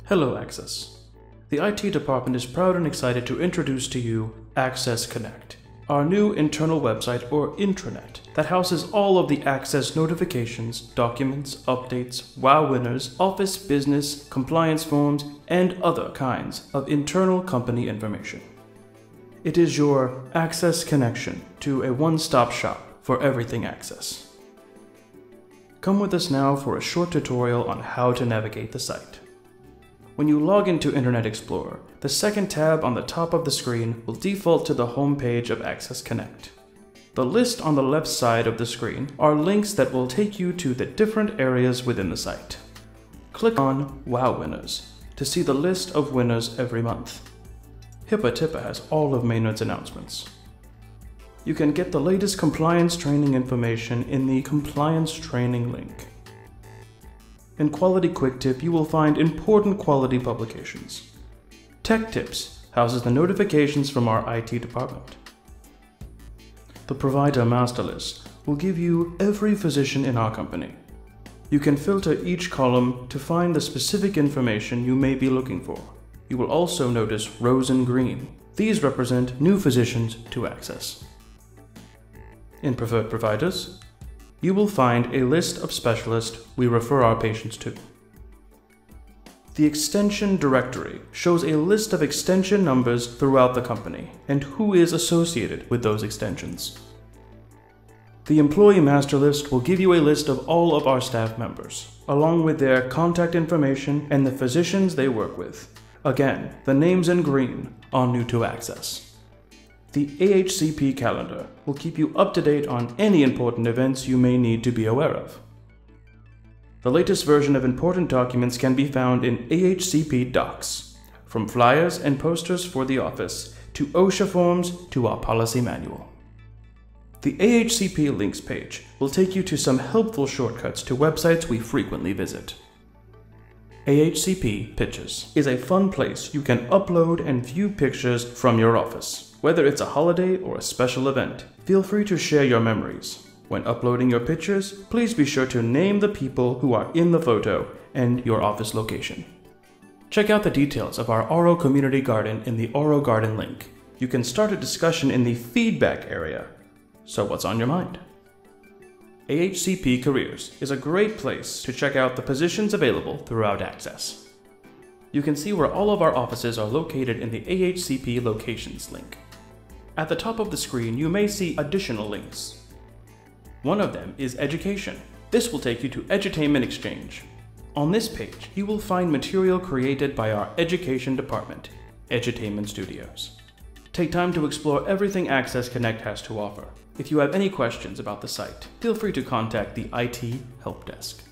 Hello, Access. The IT department is proud and excited to introduce to you Access Connect, our new internal website or intranet that houses all of the Access notifications, documents, updates, wow winners, office business, compliance forms, and other kinds of internal company information. It is your Access connection to a one-stop shop for everything Access. Come with us now for a short tutorial on how to navigate the site. When you log into Internet Explorer, the second tab on the top of the screen will default to the home page of Access Connect. The list on the left side of the screen are links that will take you to the different areas within the site. Click on Wow Winners to see the list of winners every month. HIPAA has all of Maynard's announcements. You can get the latest compliance training information in the Compliance Training link. In Quality Quick Tip, you will find important quality publications. Tech Tips houses the notifications from our IT department. The Provider Master List will give you every physician in our company. You can filter each column to find the specific information you may be looking for. You will also notice rows in green. These represent new physicians to access. In Preferred Providers, you will find a list of specialists we refer our patients to. The Extension Directory shows a list of extension numbers throughout the company and who is associated with those extensions. The Employee Master List will give you a list of all of our staff members, along with their contact information and the physicians they work with. Again, the names in green are new to access. The AHCP calendar will keep you up to date on any important events you may need to be aware of. The latest version of important documents can be found in AHCP Docs, from flyers and posters for the office to OSHA forms to our policy manual. The AHCP links page will take you to some helpful shortcuts to websites we frequently visit. AHCP Pictures is a fun place you can upload and view pictures from your office. Whether it's a holiday or a special event, feel free to share your memories. When uploading your pictures, please be sure to name the people who are in the photo and your office location. Check out the details of our Oro Community Garden in the Oro Garden link. You can start a discussion in the feedback area. So what's on your mind? AHCP Careers is a great place to check out the positions available throughout Access. You can see where all of our offices are located in the AHCP Locations link. At the top of the screen, you may see additional links. One of them is Education. This will take you to Edutainment Exchange. On this page, you will find material created by our Education department, Edutainment Studios. Take time to explore everything Access Connect has to offer. If you have any questions about the site, feel free to contact the IT Help Desk.